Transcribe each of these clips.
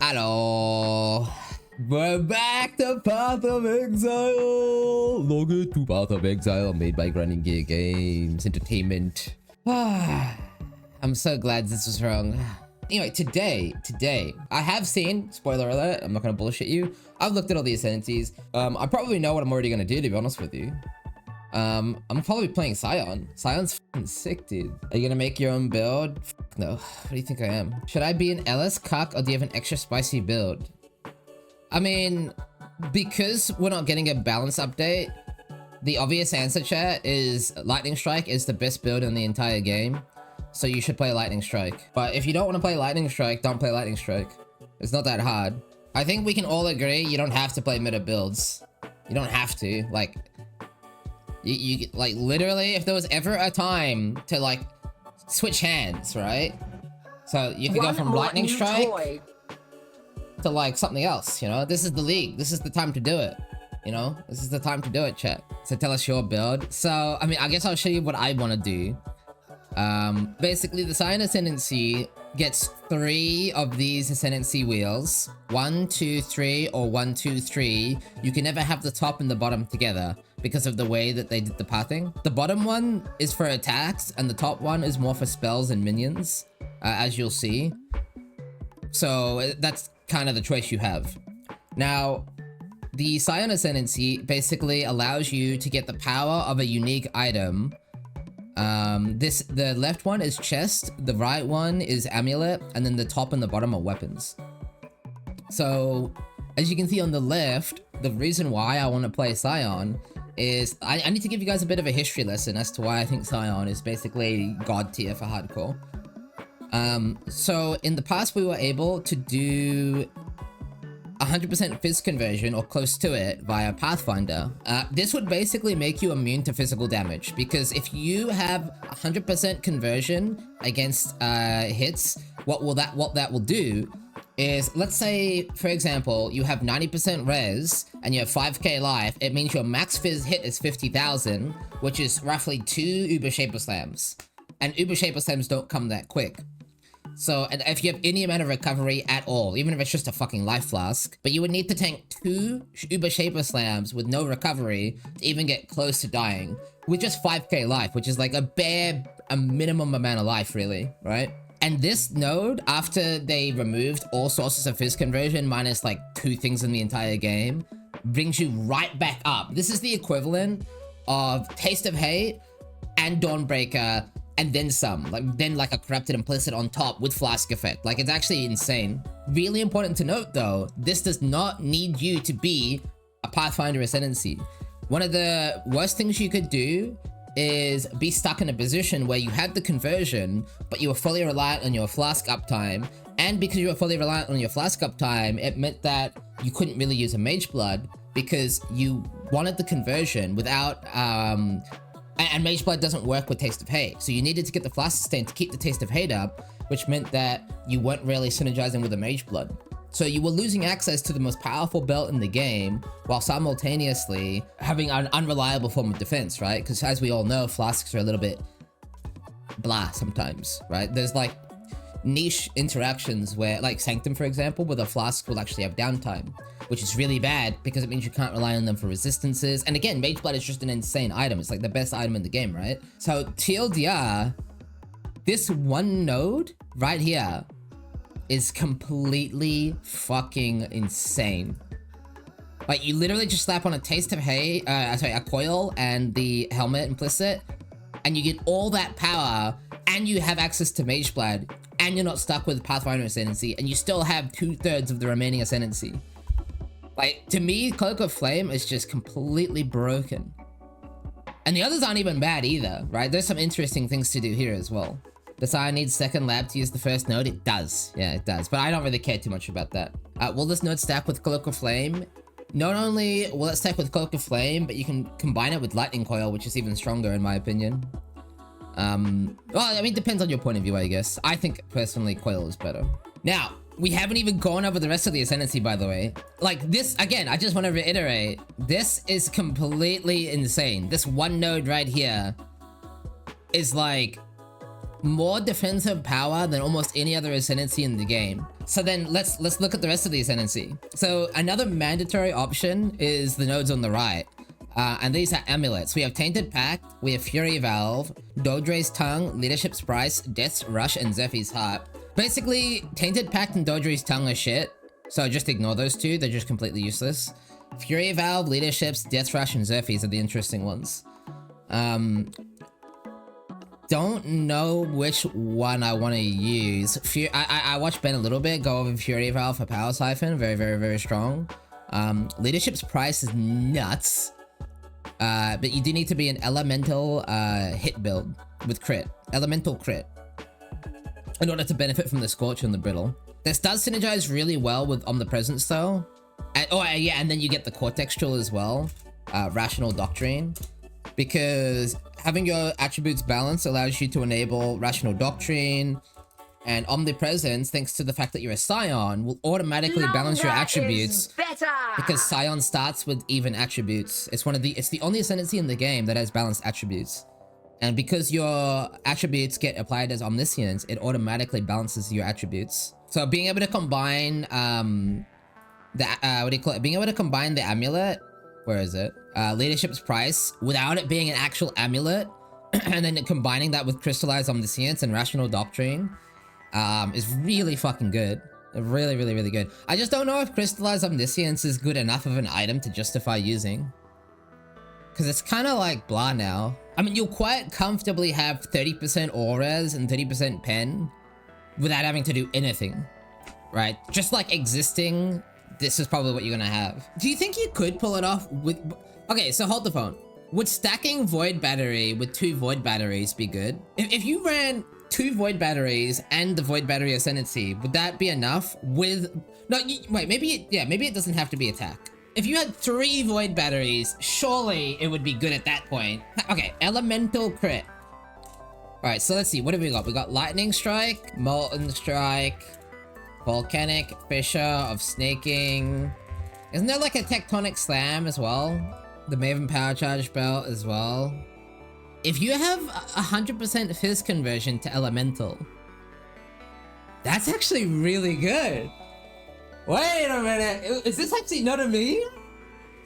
Hello. We're back to Path of Exile. Log it to Path of Exile, made by Grinding Gear Games Entertainment. I'm so glad this was wrong. Anyway, today, I have seen, spoiler alert, I'm not gonna bullshit you. I've looked at all the ascendancies. I probably know what I'm already gonna do, to be honest with you. I'm probably playing Scion. Scion's fucking sick, dude. Are you gonna make your own build? Fuck no. What do you think I am? Should I be an LS cuck or do you have an extra spicy build? I mean, because we're not getting a balance update, the obvious answer, chat, is Lightning Strike is the best build in the entire game. So you should play Lightning Strike. But if you don't want to play Lightning Strike, don't play Lightning Strike. It's not that hard. I think we can all agree you don't have to play meta builds. You don't have to. Like, you like, literally, if there was ever a time to, like, switch hands, right? So you could go from Lightning Strike to, like, something else, you know? This is the league. This is the time to do it. You know? This is the time to do it, chat. So tell us your build. So, I mean, I guess I'll show you what I want to do. Basically, the Scion Ascendancy gets 3 of these Ascendancy wheels. 1, 2, 3, or 1, 2, 3. You can never have the top and the bottom together because of the way that they did the pathing. The bottom one is for attacks, and the top one is more for spells and minions, as you'll see. So that's kind of the choice you have. Now, the Scion Ascendancy basically allows you to get the power of a unique item. The left one is chest, the right one is amulet, and then the top and the bottom are weapons. So, as you can see on the left, the reason why I want to play Scion is I need to give you guys a bit of a history lesson as to why I think Scion is basically god tier for hardcore. So in the past we were able to do 100% phys conversion or close to it via Pathfinder. This would basically make you immune to physical damage, because if you have 100% conversion against hits, what that will do is, let's say, for example, you have 90% res and you have 5k life. It means your max phys hit is 50,000, which is roughly 2 Uber Shaper Slams. And Uber Shaper Slams don't come that quick. So, and if you have any amount of recovery at all, even if it's just a fucking life flask, but you would need to tank 2 Uber Shaper Slams with no recovery to even get close to dying, with just 5k life, which is like a minimum amount of life, really, right? And this node, after they removed all sources of phys conversion, minus like 2 things in the entire game, brings you right back up. This is the equivalent of Taste of Hate and Dawnbreaker, and then some, like a Corrupted Implicit on top with Flask Effect. Like, it's actually insane. Really important to note though, this does not need you to be a Pathfinder Ascendancy. One of the worst things you could do is be stuck in a position where you had the conversion, but you were fully reliant on your flask uptime. And because you were fully reliant on your flask uptime, it meant that you couldn't really use a Mage Blood because you wanted the conversion without, and Mage Blood doesn't work with Taste of Hate. So you needed to get the Flask Sustain to keep the Taste of Hate up, which meant that you weren't really synergizing with the Mage Blood. So you were losing access to the most powerful belt in the game while simultaneously having an unreliable form of defense, right? Because as we all know, flasks are a little bit blah sometimes, right? There's like niche interactions where, like Sanctum, for example, where the flask will actually have downtime, which is really bad because it means you can't rely on them for resistances. And again, Mage Blood is just an insane item. It's like the best item in the game, right? So TLDR, this one node right here is completely fucking insane. Like, you literally just slap on a Taste of Hate, a coil and the helmet implicit, and you get all that power, and you have access to Mage Blood, and you're not stuck with Pathfinder Ascendancy, and you still have 2/3 of the remaining Ascendancy. Like, to me, Cloak of Flame is just completely broken. And the others aren't even bad either, right? There's some interesting things to do here as well. The Scion needs second lab to use the first node. It does. Yeah, it does. But I don't really care too much about that. Will this node stack with Cloak of Flame? Not only will it stack with Cloak of Flame, but you can combine it with Lightning Coil, which is even stronger in my opinion. Well, I mean, it depends on your point of view, I guess. I think, personally, Coil is better. Now, we haven't even gone over the rest of the Ascendancy, by the way. Like, this, again, I just want to reiterate, this is completely insane. This one node right here is like more defensive power than almost any other ascendancy in the game. So then let's look at the rest of the ascendancy. So another mandatory option is the nodes on the right. And these are amulets. We have Tainted Pact, we have Fury Valve, Dodre's Tongue, Leadership's Price, Death's Rush, and Zephy's Heart. Basically, Tainted Pact and Dodre's Tongue are shit, so just ignore those two, they're just completely useless. Fury Valve, Leadership's, Death's Rush, and Zephy's are the interesting ones. Don't know which one I want to use. I watched Ben a little bit go over Fury Valve for Power Siphon, very strong. Leadership's Price is nuts. But you do need to be an elemental hit build with crit. Elemental crit. In order to benefit from the Scorch and the Brittle. This does synergize really well with Omnipresence though. And then you get the Core Textual as well. Rational Doctrine. Because having your attributes balanced allows you to enable Rational Doctrine. And Omnipresence, thanks to the fact that you're a Scion, will automatically balance your attributes. Because Scion starts with even attributes. It's the only ascendancy in the game that has balanced attributes. And because your attributes get applied as Omniscience, it automatically balances your attributes. So being able to combine being able to combine the amulet, where is it? Leadership's Price, without it being an actual amulet, and then combining that with Crystallized Omniscience and Rational Doctrine, is really fucking good. Really good. I just don't know if Crystallized Omniscience is good enough of an item to justify using. Because it's kind of like blah now. I mean, you'll quite comfortably have 30% auras and 30% pen without having to do anything, right? Just like existing, this is probably what you're gonna have. Do you think you could pull it off with... Okay, so hold the phone. Would stacking Void Battery with 2 Void Batteries be good? If you ran 2 Void Batteries and the Void Battery Ascendancy, would that be enough with... No, wait, maybe it doesn't have to be attack. If you had 3 Void Batteries, surely it would be good at that point. Okay, Elemental Crit. Alright, so let's see, what have we got? We got Lightning Strike, Molten Strike, Volcanic, Fissure of Snaking. Isn't there like a Tectonic Slam as well? The Maven Power Charge Belt as well. If you have 100% Fizz conversion to Elemental, that's actually really good. Wait a minute, is this actually not a meme?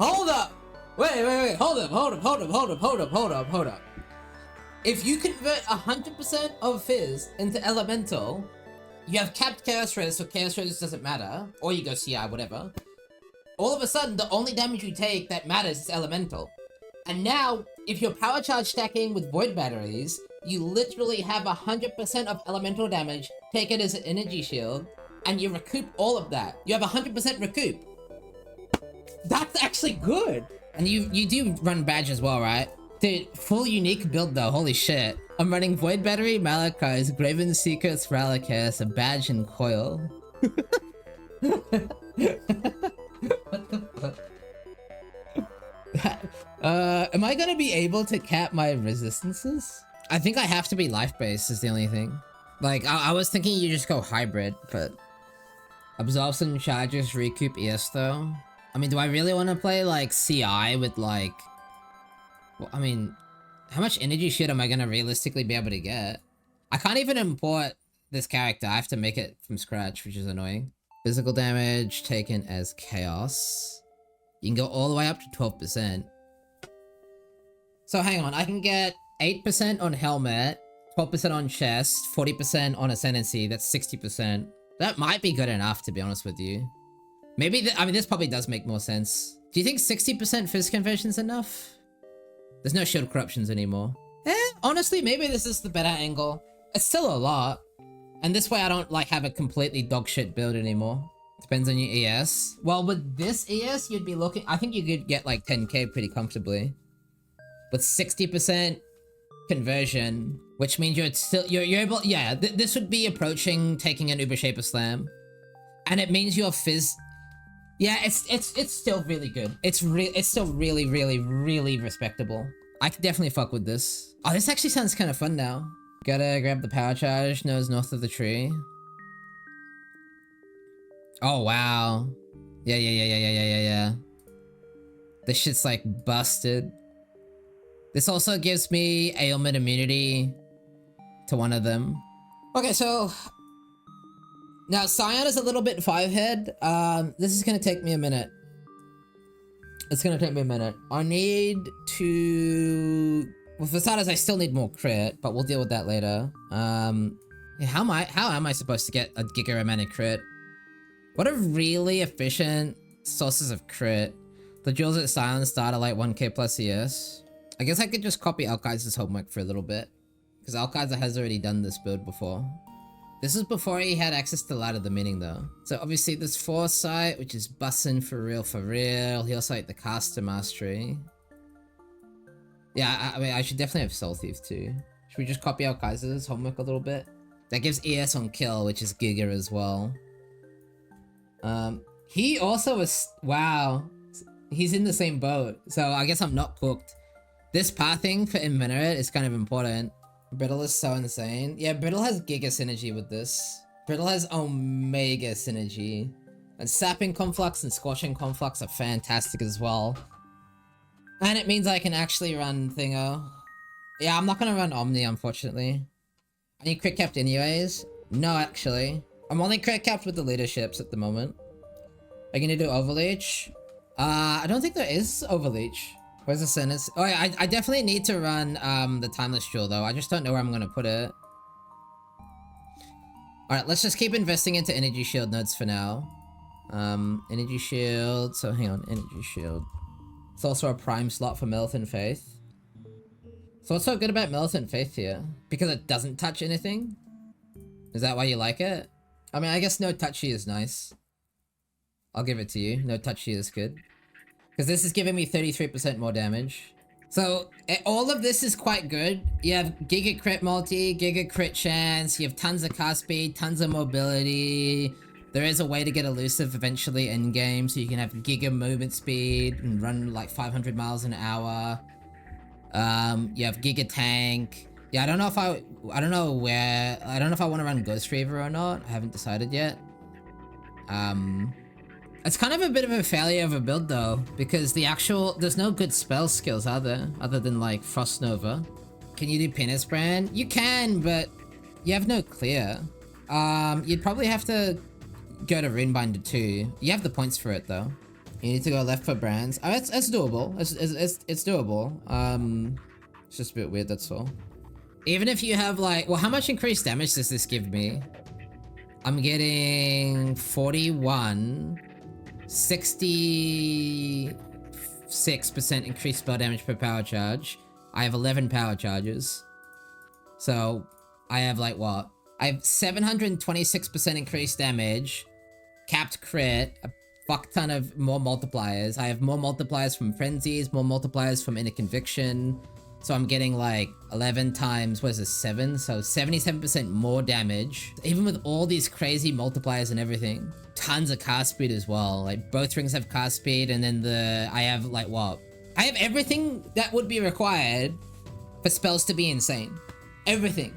Hold up, wait, hold up. If you convert 100% of Fizz into Elemental, you have capped Chaos Res, so Chaos Res doesn't matter, or you go CI, whatever. All of a sudden, the only damage you take that matters is Elemental. And now, if you're power charge stacking with Void Batteries, you literally have 100% of Elemental damage, take it as an energy shield, and you recoup all of that. You have 100% recoup. That's actually good. And you do run badge as well, right? Dude, full unique build though, holy shit. I'm running Void Battery, Malachite, Graven Secrets, Ralicus, a badge and coil. What the fuck? Am I gonna be able to cap my resistances? I think I have to be life-based is the only thing. Like, I was thinking you just go hybrid, but... Absorption charges recoup ES though. I mean, do I really want to play like CI with like... Well, I mean, how much energy shit am I gonna realistically be able to get? I can't even import this character, I have to make it from scratch, which is annoying. Physical damage taken as chaos. You can go all the way up to 12%. So hang on, I can get 8% on helmet, 12% on chest, 40% on ascendancy, that's 60%. That might be good enough, to be honest with you. Maybe, I mean, this probably does make more sense. Do you think 60% Fizz conversion's enough? There's no shield corruptions anymore. Honestly, maybe this is the better angle. It's still a lot. And this way I don't, like, have a completely dogshit build anymore. Depends on your ES. Well, with this ES, you'd be looking... I think you could get, like, 10k pretty comfortably. With 60% conversion, which means you're able... Yeah, this would be approaching taking an Uber Shaper Slam. And it means your Fizz... Yeah, it's still really good. It's still really respectable. I could definitely fuck with this. Oh, this actually sounds kind of fun now. Gotta grab the power charge, nose north of the tree. Oh, wow. Yeah. This shit's like busted. This also gives me ailment immunity to one of them. Okay, so now Scion is a little bit 5-head. This is gonna take me a minute. It's gonna take me a minute. I need to... Well, for starters, I still need more crit, but we'll deal with that later. Yeah, how am I supposed to get a giga amount of crit? What are really efficient sources of crit? The jewels at Scion start at like 1k plus ES. I guess I could just copy Alkai's homework for a little bit. Because Alkai's has already done this build before. This is before he had access to Light of the Meaning though. So obviously there's Foresight, which is bussin' for real, for real. He also had the Caster Mastery. Yeah, I mean, I should definitely have Soul Thief too. Should we just copy Alkai's homework a little bit? That gives ES on kill, which is Giga as well. He also was... Wow. He's in the same boat, so I guess I'm not cooked. This pathing for Inveterate is kind of important. Brittle is so insane. Yeah, Brittle has Giga synergy with this. Brittle has Omega synergy. And Sapping Conflux and Squashing Conflux are fantastic as well. And it means I can actually run Thingo. Yeah, I'm not gonna run Omni, unfortunately. I need crit capped anyways. No, actually. I'm only crit capped with the leaderships at the moment. Are you gonna do Overleech? I don't think there is Overleech. Where's the sentence? Oh yeah, I definitely need to run the Timeless Jewel though. I just don't know where I'm gonna put it. Alright, let's just keep investing into Energy Shield nodes for now. Energy Shield, so hang on, Energy Shield. It's also a prime slot for Militant Faith. So what's so good about Militant Faith here? Because it doesn't touch anything? Is that why you like it? I mean, I guess no touchy is nice. I'll give it to you. No touchy is good. Because this is giving me 33% more damage. So, all of this is quite good. You have Giga Crit Multi, Giga Crit Chance, you have tons of cast speed, tons of mobility. There is a way to get elusive eventually in game, so you can have Giga Movement Speed and run like 500 miles an hour. You have Giga Tank. Yeah, I don't know if I don't know if I want to run Ghost Reaver or not. I haven't decided yet. It's kind of a bit of a failure of a build though, because there's no good spell skills, are there? Other than like Frost Nova. Can you do Penis Brand? You can, but you have no clear. You'd probably have to go to Runebinder too. You have the points for it though. You need to go left for brands. Oh, it's doable. It's doable. It's just a bit weird, that's all. Even if you have like, well, how much increased damage does this give me? I'm getting 41, 66% increased spell damage per power charge. I have 11 power charges. So I have like what? I have 726% increased damage, capped crit, a fuck ton of more multipliers. I have more multipliers from Frenzies, more multipliers from Inner Conviction. So I'm getting like 11 times, what is this, 7? So 77% more damage. Even with all these crazy multipliers and everything. Tons of cast speed as well. Like both rings have cast speed, and then I have like what? I have everything that would be required for spells to be insane. Everything.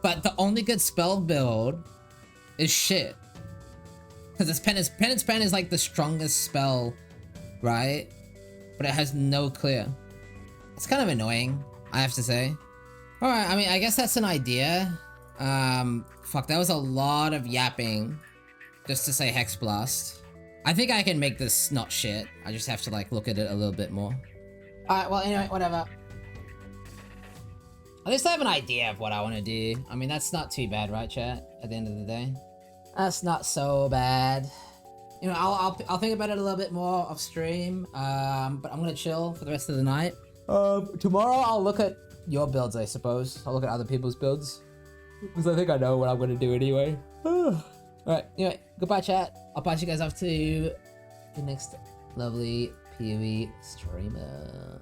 But the only good spell build is shit. Because it's Penance Brand is like the strongest spell, right? But it has no clear. It's kind of annoying, I have to say. Alright, I mean, I guess that's an idea. Fuck, that was a lot of yapping just to say Hex Blast. I think I can make this not shit. I just have to like look at it a little bit more. Alright, well anyway, whatever. At least I have an idea of what I want to do. I mean, that's not too bad, right, chat? At the end of the day. That's not so bad. You know, I'll think about it a little bit more off stream, but I'm gonna chill for the rest of the night. Tomorrow I'll look at your builds, I suppose. I'll look at other people's builds, because I think I know what I'm gonna do anyway. Alright, anyway, goodbye chat. I'll pass you guys off to the next lovely POE streamer.